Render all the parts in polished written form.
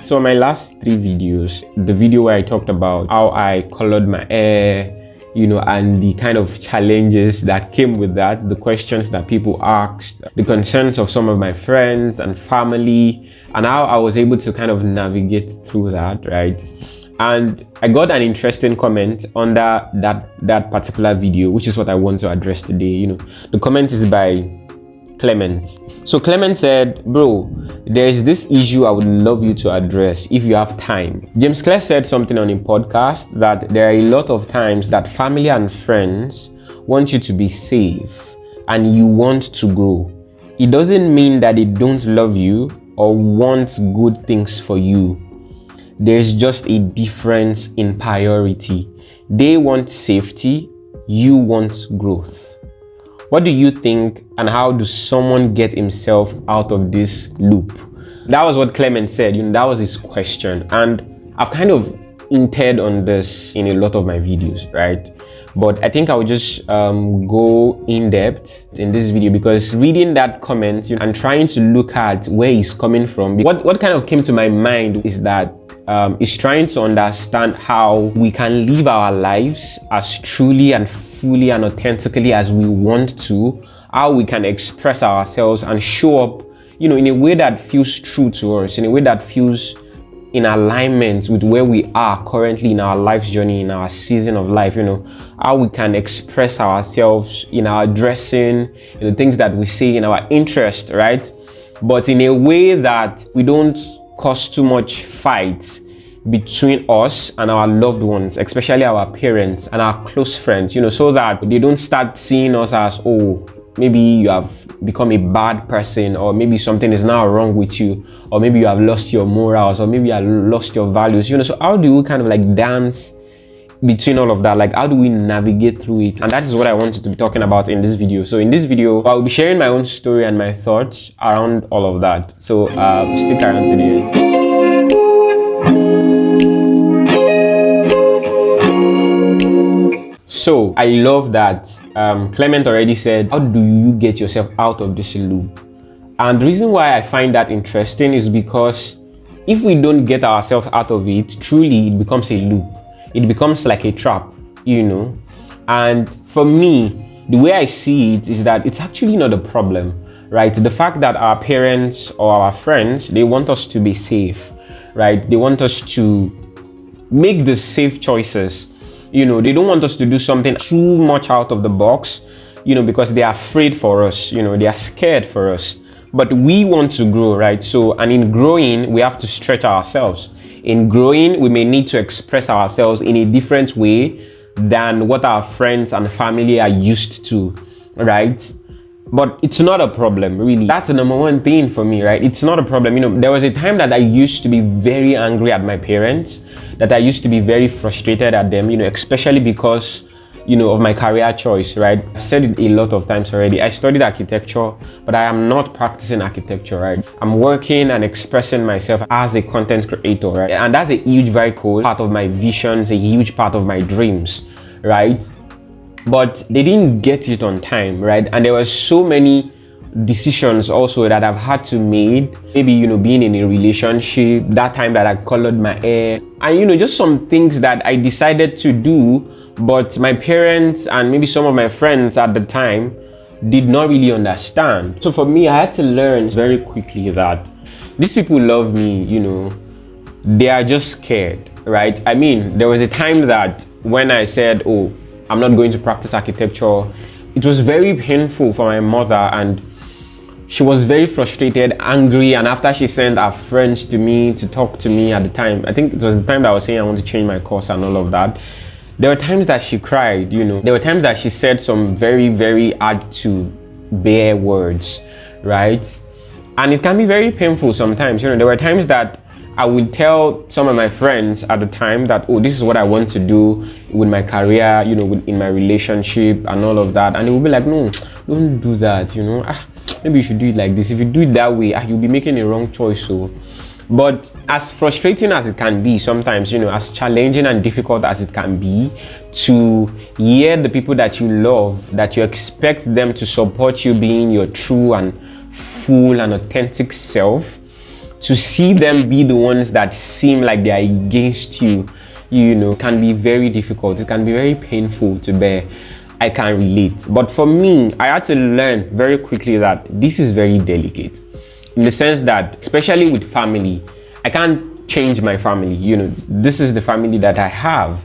So my last 3 videos, the video where I talked about how I colored my hair, and the kind of challenges that came with that, the questions that people asked, the concerns of some of my friends and family, and how I was able to kind of navigate through that, right? And I got an interesting comment under that particular video, which is what I want to address today. The comment is by Clement. So Clement said, bro, there's this issue I would love you to address if you have time. James Clare said something on a podcast that there are a lot of times that family and friends want you to be safe and you want to grow. It doesn't mean that they don't love you or want good things for you. There's just a difference in priority. They want safety, you want growth. What do you think, and how does someone get himself out of this loop? That was what Clement said. That was his question, and I've kind of hinted on this in a lot of my videos, right? But I think I would just go in depth in this video, because reading that comment and trying to look at where he's coming from, what kind of came to my mind is that is trying to understand how we can live our lives as truly and fully and authentically as we want to, how we can express ourselves and show up, in a way that feels true to us, in a way that feels in alignment with where we are currently in our life's journey, in our season of life, how we can express ourselves in our dressing, in the things that we say, in our interest, right? But in a way that we don't cause too much fights between us and our loved ones, especially our parents and our close friends, so that they don't start seeing us as, oh, maybe you have become a bad person, or maybe something is now wrong with you, or maybe you have lost your morals, or maybe you have lost your values, so how do we kind of like dance between all of that? Like, how do we navigate through it? And that is what I wanted to be talking about in this video. So in this video, I'll be sharing my own story and my thoughts around all of that. So stick around to the end. So I love that Clement already said, how do you get yourself out of this loop? And the reason why I find that interesting is because if we don't get ourselves out of it, truly it becomes a loop. It becomes like a trap, And for me, the way I see it is that it's actually not a problem, right? The fact that our parents or our friends, they want us to be safe, right? They want us to make the safe choices. They don't want us to do something too much out of the box, because they are afraid for us, they are scared for us. But we want to grow, right? So, and in growing, we have to stretch ourselves. In growing, we may need to express ourselves in a different way than what our friends and family are used to, right? But it's not a problem, really. That's the number one thing for me, right? It's not a problem. There was a time that I used to be very angry at my parents, that I used to be very frustrated at them, especially because, of my career choice, right? I've said it a lot of times already. I studied architecture, but I am not practicing architecture, right? I'm working and expressing myself as a content creator, right? And that's a huge, very cool part of my visions, a huge part of my dreams, right? But they didn't get it on time, right? And there were so many decisions also that I've had to make. Maybe, being in a relationship, that time that I colored my hair, and, just some things that I decided to do, but my parents and maybe some of my friends at the time did not really understand. So for me, I had to learn very quickly that these people love me, they are just scared, right? I mean, there was a time that when I said, oh, I'm not going to practice architecture, it was very painful for my mother, and she was very frustrated, angry, and after she sent her friends to me to talk to me at the time, I think it was the time that I was saying I want to change my course and all of that, there were times that she cried, there were times that she said some very, very hard to bear words, right? And it can be very painful sometimes. There were times that I would tell some of my friends at the time that, oh, this is what I want to do with my career, in my relationship and all of that. And they would be like, no, don't do that, maybe you should do it like this. If you do it that way, you'll be making a wrong choice. So, but as frustrating as it can be sometimes, as challenging and difficult as it can be to hear the people that you love, that you expect them to support you being your true and full and authentic self, to see them be the ones that seem like they are against you, can be very difficult. It can be very painful to bear. I can relate. But for me, I had to learn very quickly that this is very delicate, in the sense that, especially with family, I can't change my family. This is the family that I have,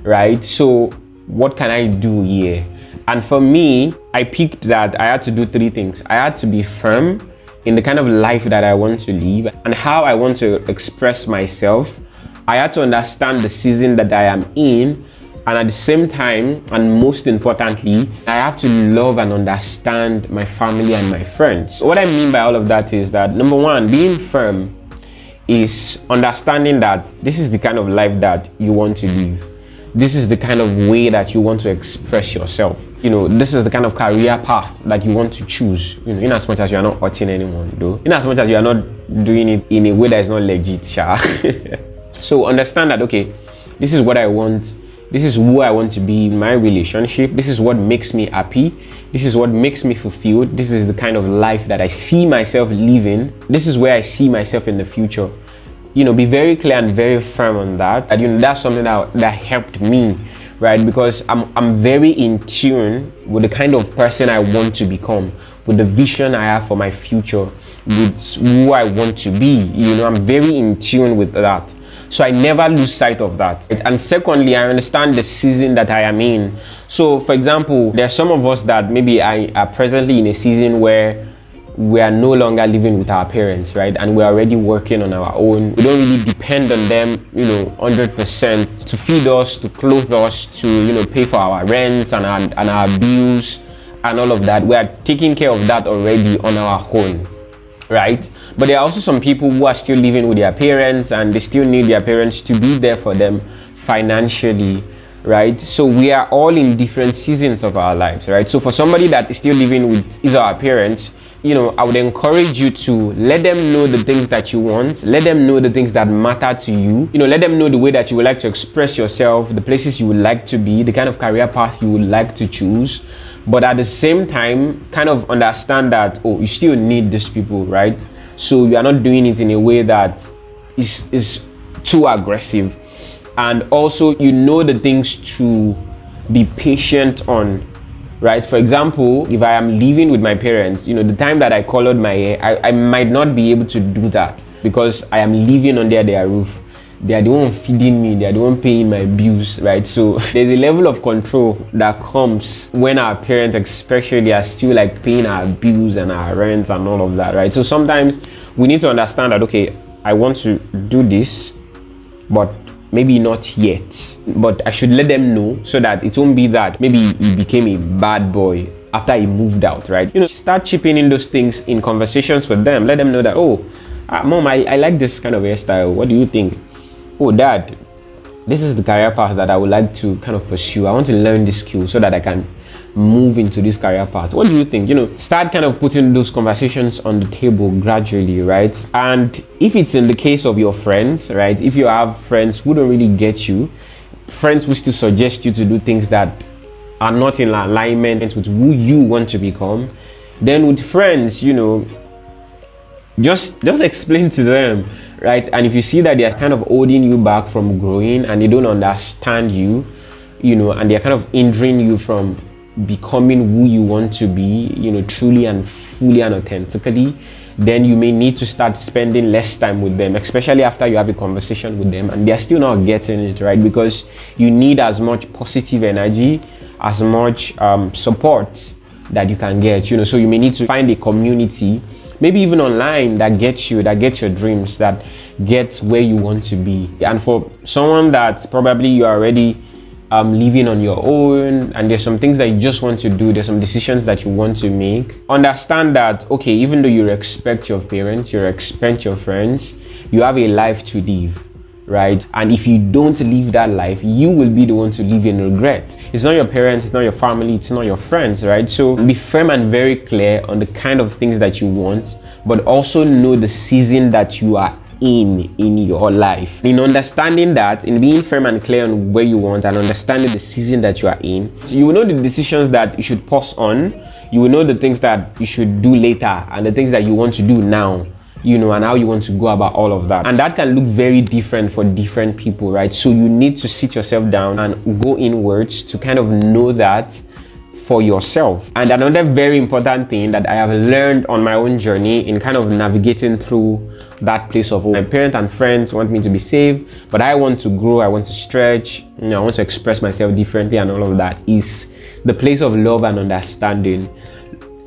right? So what can I do here? And for me, I picked that I had to do three things. I had to be firm in the kind of life that I want to live and how I want to express myself. I had to understand the season that I am in, and at the same time, and most importantly, I have to love and understand my family and my friends. What I mean by all of that is that, number one, being firm is understanding that this is the kind of life that you want to live. This is the kind of way that you want to express yourself. This is the kind of career path that you want to choose. In as much as you are not hurting anyone, though. In as much as you are not doing it in a way that is not legit, So understand that, okay, this is what I want. This is who I want to be in my relationship. This is what makes me happy. This is what makes me fulfilled. This is the kind of life that I see myself living. This is where I see myself in the future. Be very clear and very firm on that. And that's something that helped me, right? Because I'm very in tune with the kind of person I want to become, with the vision I have for my future, with who I want to be. I'm very in tune with that. So I never lose sight of that. And secondly, I understand the season that I am in. So for example, there are some of us that maybe are presently in a season where we are no longer living with our parents, right? And we're already working on our own. We don't really depend on them, 100% to feed us, to clothe us, to, pay for our rent and our bills and all of that. We are taking care of that already on our own, right? But there are also some people who are still living with their parents, and they still need their parents to be there for them financially, right? So we are all in different seasons of our lives, right? So for somebody that is still living with his or her parents, I would encourage you to let them know the things that you want. Let them know the things that matter to you. Let them know the way that you would like to express yourself, the places you would like to be, the kind of career path you would like to choose. But at the same time, kind of understand that, you still need these people, right? So you are not doing it in a way that is too aggressive. And also, the things to be patient on, right? For example, if I am living with my parents, the time that I colored my hair, I might not be able to do that because I am living under their roof. They are the one feeding me, they are the one paying my bills, right? So there's a level of control that comes when our parents especially are still like paying our bills and our rent and all of that, right? So sometimes we need to understand that, okay, I want to do this, but maybe not yet. But I should let them know so that it won't be that maybe he became a bad boy after he moved out, right? Start chipping in those things in conversations with them. Let them know that, mom, I like this kind of hairstyle. What do you think? Oh, dad, this is the career path that I would like to kind of pursue. I want to learn this skill so that I can move into this career path. What do you think? Start kind of putting those conversations on the table gradually, right? And if it's in the case of your friends, right? If you have friends who don't really get you, friends who still suggest you to do things that are not in alignment with who you want to become, then with friends, just explain to them, right? And if you see that they're kind of holding you back from growing and they don't understand you, and they're kind of hindering you from becoming who you want to be, truly and fully and authentically, then you may need to start spending less time with them, especially after you have a conversation with them and they're still not getting it, right? Because you need as much positive energy, as much support that you can get, so you may need to find a community, maybe even online, that gets your dreams, that gets where you want to be. And for someone that probably you are already living on your own and there's some things that you just want to do, there's some decisions that you want to make, understand that, okay, even though you respect your parents, you respect your friends, you have a life to live, right? And if you don't live that life, you will be the one to live in regret. It's not your parents, it's not your family, it's not your friends, right? So be firm and very clear on the kind of things that you want, but also know the season that you are in your life. In understanding that, in being firm and clear on where you want and understanding the season that you are in, so you will know the decisions that you should pause on, you will know the things that you should do later and the things that you want to do now. and how you want to go about all of that. And that can look very different for different people, right? So you need to sit yourself down and go inwards to kind of know that for yourself. And another very important thing that I have learned on my own journey in kind of navigating through that place of, my parents and friends want me to be safe, but I want to grow, I want to stretch, I want to express myself differently, and all of that, is the place of love and understanding.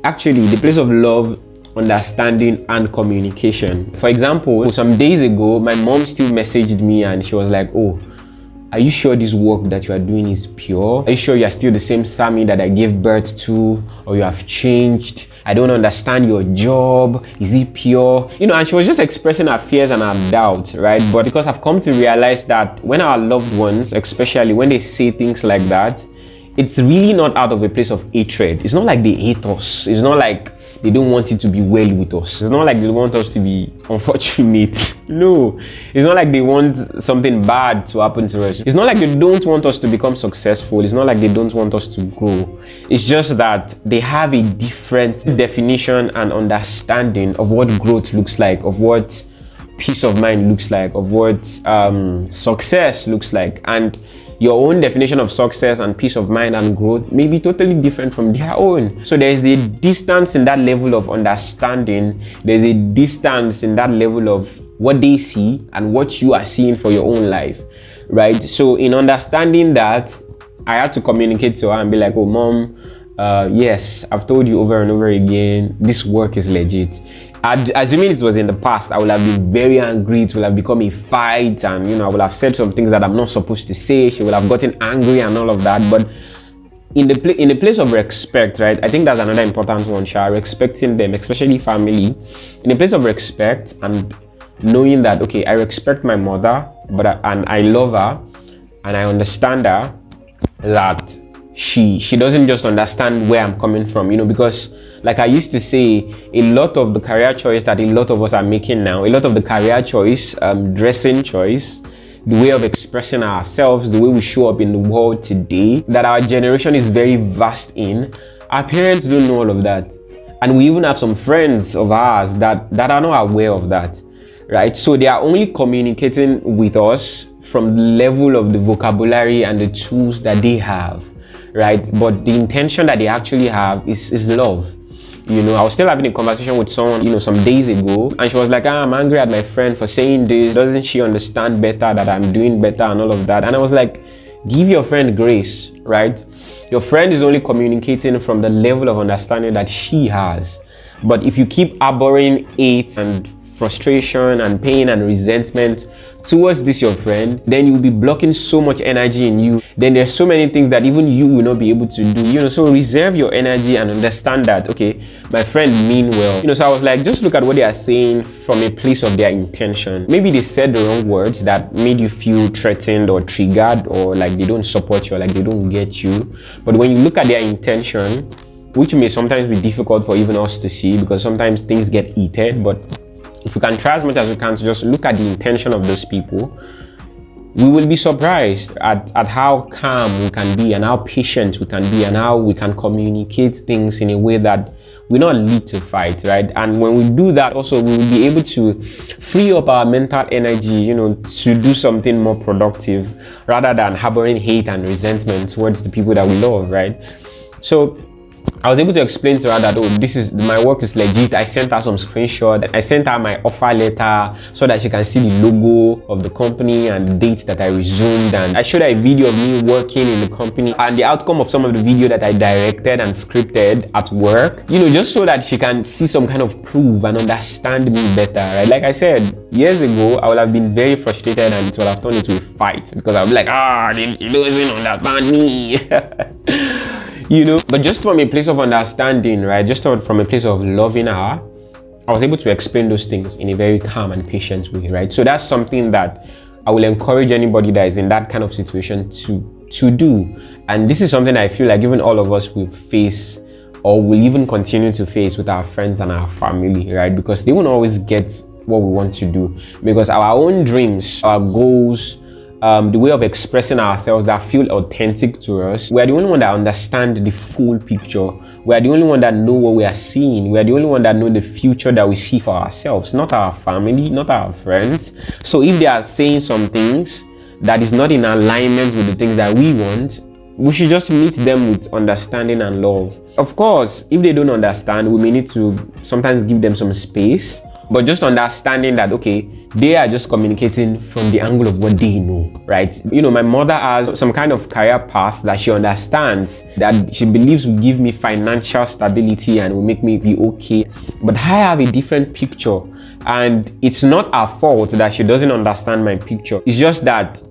Actually, the place of love, understanding, and communication. For example, some days ago, my mom still messaged me and she was like, oh, are you sure this work that you are doing is pure? Are you sure you are still the same Sammy that I gave birth to, or you have changed? I don't understand your job. Is it pure? And she was just expressing her fears and her doubts, right? But because I've come to realize that when our loved ones, especially when they say things like that, it's really not out of a place of hatred. It's not like they hate us. It's not like they don't want it to be well with us. It's not like they want us to be unfortunate. No, it's not like they want something bad to happen to us. It's not like they don't want us to become successful. It's not like they don't want us to grow. It's just that they have a different definition and understanding of what growth looks like, of what peace of mind looks like, of what success looks like. And your own definition of success and peace of mind and growth may be totally different from their own. So there's a distance in that level of understanding. There's a distance in that level of what they see and what you are seeing for your own life, right? So in understanding that, I had to communicate to her and be like, oh, mom, yes, I've told you over and over again, this work is legit. Assuming it was in the past, I would have been very angry. It would have become a fight, and I would have said some things that I'm not supposed to say. She would have gotten angry and all of that. But in the place of respect, right? I think that's another important one. Respecting them, especially family, in a place of respect and knowing that, okay, I respect my mother, and I love her, and I understand her, that she doesn't just understand where I'm coming from, because like I used to say, a lot of the career choice that a lot of us are making now, a lot of the career choice, dressing choice, the way of expressing ourselves, the way we show up in the world today, that our generation is very vast in, our parents don't know all of that. And we even have some friends of ours that are not aware of that, right? So they are only communicating with us from the level of the vocabulary and the tools that they have, right? But the intention that they actually have is love. I was still having a conversation with someone, some days ago, and she was like, I'm angry at my friend for saying this. Doesn't she understand better that I'm doing better and all of that? And I was like, give your friend grace, right? Your friend is only communicating from the level of understanding that she has. But if you keep harboring hate and frustration and pain and resentment towards this your friend, then you will be blocking so much energy in you. Then there's so many things that even you will not be able to do, so reserve your energy and understand that, okay, my friend mean well, so I was like, just look at what they are saying from a place of their intention. Maybe they said the wrong words that made you feel threatened or triggered, or like they don't support you, or like they don't get you. But when you look at their intention, which may sometimes be difficult for even us to see, because sometimes things get heated, but if we can try as much as we can to just look at the intention of those people, we will be surprised at how calm we can be, and how patient we can be, and how we can communicate things in a way that will not lead to fight, right? And when we do that, also we will be able to free up our mental energy, to do something more productive, rather than harboring hate and resentment towards the people that we love, right? So I was able to explain to her that, oh, my work is legit. I sent her some screenshot. I sent her my offer letter so that she can see the logo of the company and the date that I resumed. And I showed her a video of me working in the company and the outcome of some of the video that I directed and scripted at work, just so that she can see some kind of proof and understand me better, right? Like I said, years ago, I would have been very frustrated and it would have turned into a fight, because I would be like, he doesn't understand me. But just from a place of understanding, right? Just from a place of loving her, I was able to explain those things in a very calm and patient way, right? So that's something that I will encourage anybody that is in that kind of situation to do. And this is something I feel like even all of us will face, or will even continue to face, with our friends and our family, right? Because they won't always get what we want to do, because our own dreams, our goals, the way of expressing ourselves that feel authentic to us. We are the only one that understand the full picture. We are the only one that know what we are seeing. We are the only one that know the future that we see for ourselves, not our family, not our friends. So if they are saying some things that is not in alignment with the things that we want, we should just meet them with understanding and love. Of course, if they don't understand, we may need to sometimes give them some space, but just understanding that, okay, they are just communicating from the angle of what they know, right? You know, my mother has some kind of career path that she understands, that she believes will give me financial stability and will make me be okay. But I have a different picture, and it's not her fault that she doesn't understand my picture. It's just that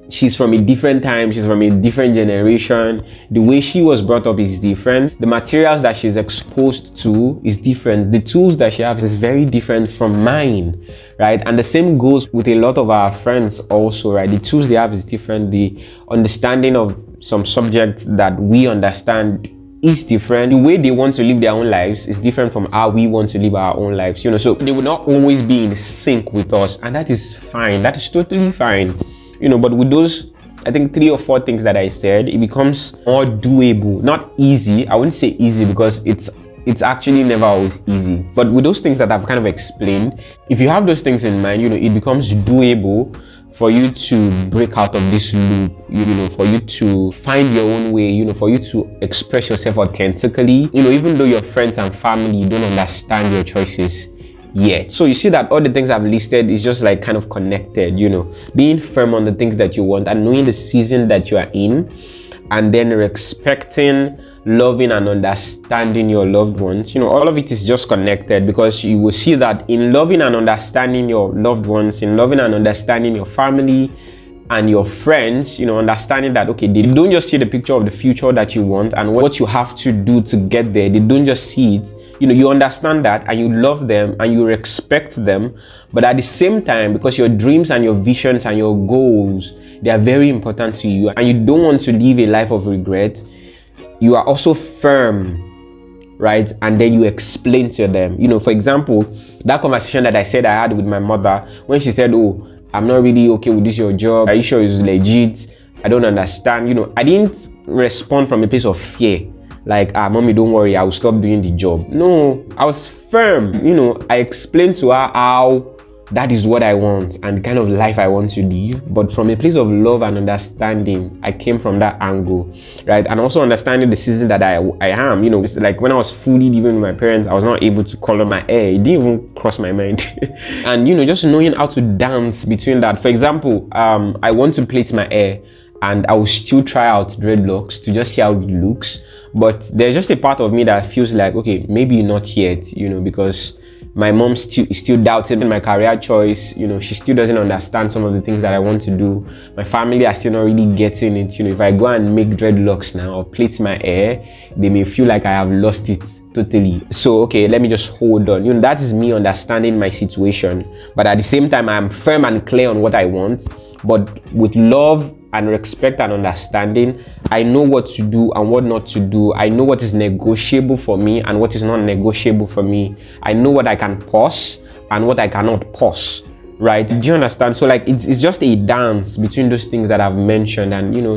she's from a different time, she's from a different generation. The way she was brought up is different. The materials that she's exposed to is different. The tools that she has is very different from mine, right? And the same goes with a lot of our friends also, right? The tools they have is different. The understanding of some subjects that we understand is different. The way they want to live their own lives is different from how we want to live our own lives, you know. So they will not always be in sync with us, and that is fine. That is totally fine. You know, but with those, I think 3 or 4 things that I said, it becomes more doable. Not easy. I wouldn't say easy because it's actually never always easy. But with those things that I've kind of explained, if you have those things in mind, you know, it becomes doable for you to break out of this loop, you know, for you to find your own way, you know, for you to express yourself authentically, you know, even though your friends and family don't understand your choices yet. So you see that all the things I've listed is just like kind of connected, you know, being firm on the things that you want and knowing the season that you are in, and then respecting, loving and understanding your loved ones. You know, all of it is just connected, because you will see that in loving and understanding your loved ones, in loving and understanding your family and your friends, you know, understanding that, okay, they don't just see the picture of the future that you want and what you have to do to get there. They don't just see it. You know, you understand that and you love them and you respect them, but at the same time, because your dreams and your visions and your goals, they are very important to you and you don't want to live a life of regret, you are also firm, right? And then you explain to them. You know, for example, that conversation that I said I had with my mother when she said, oh, I'm not really okay with this your job, are you sure it's legit? I don't understand. You know, I didn't respond from a place of fear, like, mommy, don't worry, I will stop doing the job. No, I was firm. You know, I explained to her how that is what I want and the kind of life I want to live, but from a place of love and understanding. I came from that angle, right? And also understanding the season that I am. You know, it's like when I was fully living with my parents, I was not able to color my hair. It didn't even cross my mind. And you know, just knowing how to dance between that. For example, I want to plait my hair, and I will still try out dreadlocks to just see how it looks. But there's just a part of me that feels like, okay, maybe not yet, you know, because my mom is still doubting my career choice. You know, she still doesn't understand some of the things that I want to do. My family are still not really getting it. You know, if I go and make dreadlocks now or plait my hair, they may feel like I have lost it totally. So, okay, let me just hold on. You know, that is me understanding my situation. But at the same time, I'm firm and clear on what I want. But with love and respect and understanding, I know what to do and what not to do. I know what is negotiable for me and what is not negotiable for me. I know what I can pause and what I cannot pause, right? Do you understand? So like it's just a dance between those things that I've mentioned, and you know,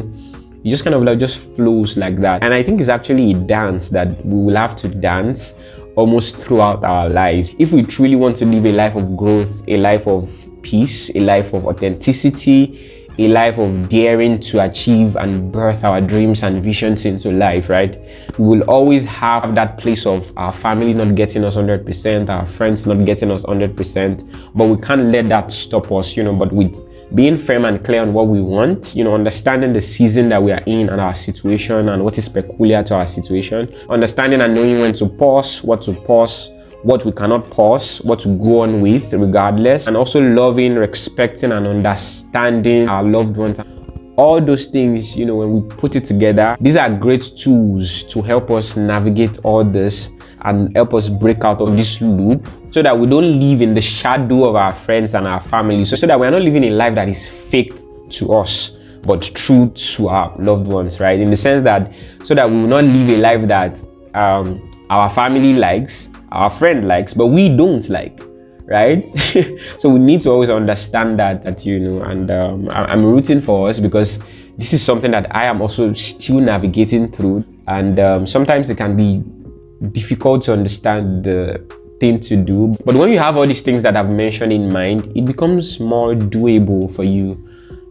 it just kind of like just flows like that. And I think it's actually a dance that we will have to dance almost throughout our lives if we truly want to live a life of growth, a life of peace, a life of authenticity, a life of daring to achieve and birth our dreams and visions into life, right? We will always have that place of our family not getting us 100%, our friends not getting us 100%, but we can't let that stop us, you know. But with being firm and clear on what we want, you know, understanding the season that we are in and our situation and what is peculiar to our situation, understanding and knowing when to pause, what to pause, what we cannot pause, what to go on with regardless, and also loving, respecting and understanding our loved ones. All those things, you know, when we put it together, these are great tools to help us navigate all this and help us break out of this loop, so that we don't live in the shadow of our friends and our family, so that we're not living a life that is fake to us but true to our loved ones, right? In the sense that, so that we will not live a life that our family likes, our friend likes, but we don't like, right? So we need to always understand that you know, and I'm rooting for us, because this is something that I am also still navigating through, and sometimes it can be difficult to understand the thing to do. But when you have all these things that I've mentioned in mind, it becomes more doable for you,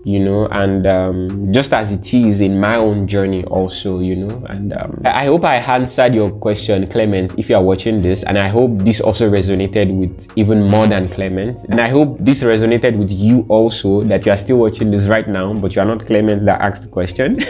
you know, and just as it is in my own journey also, you know. And I hope I answered your question, Clement, if you are watching this, and I hope this also resonated with even more than Clement, and I hope this resonated with you also, that you are still watching this right now, but you are not Clement that asked the question.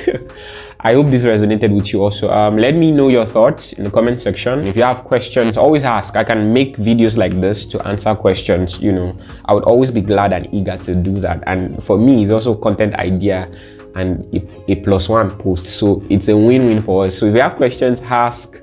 I hope this resonated with you also. Let me know your thoughts in the comment section. If you have questions, always ask. I can make videos like this to answer questions, you know. I would always be glad and eager to do that. And for me, it's also content idea and a +1 post. So it's a win-win for us. So if you have questions, ask.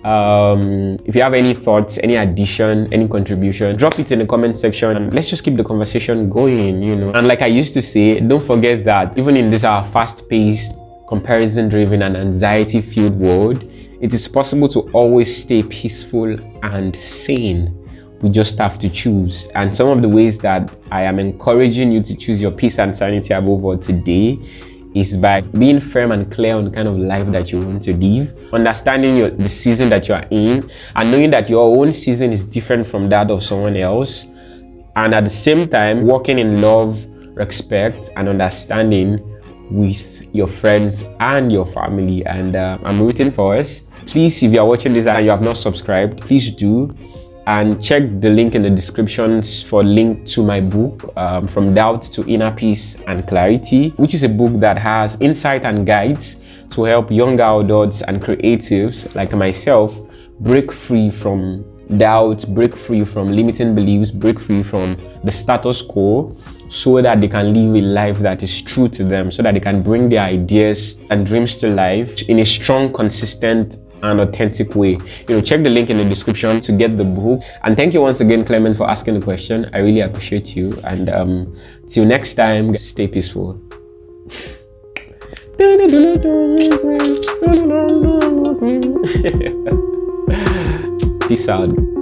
If you have any thoughts, any addition, any contribution, drop it in the comment section, and let's just keep the conversation going, you know. And like I used to say, don't forget that even in this our fast-paced, comparison-driven and anxiety-filled world, it is possible to always stay peaceful and sane. We just have to choose. And some of the ways that I am encouraging you to choose your peace and sanity above all today is by being firm and clear on the kind of life that you want to live, understanding the season that you are in, and knowing that your own season is different from that of someone else, and at the same time walking in love, respect, and understanding with your friends and your family. And I'm rooting for us. Please, if you are watching this and you have not subscribed, please do, and check the link in the descriptions for link to my book, From Doubt to Inner Peace and Clarity, which is a book that has insight and guides to help young adults and creatives like myself break free from doubt, break free from limiting beliefs, break free from the status quo, so that they can live a life that is true to them, so that they can bring their ideas and dreams to life in a strong, consistent, and authentic way. You know, check the link in the description to get the book. And thank you once again, Clement, for asking the question. I really appreciate you. And till next time, stay peaceful. Peace out.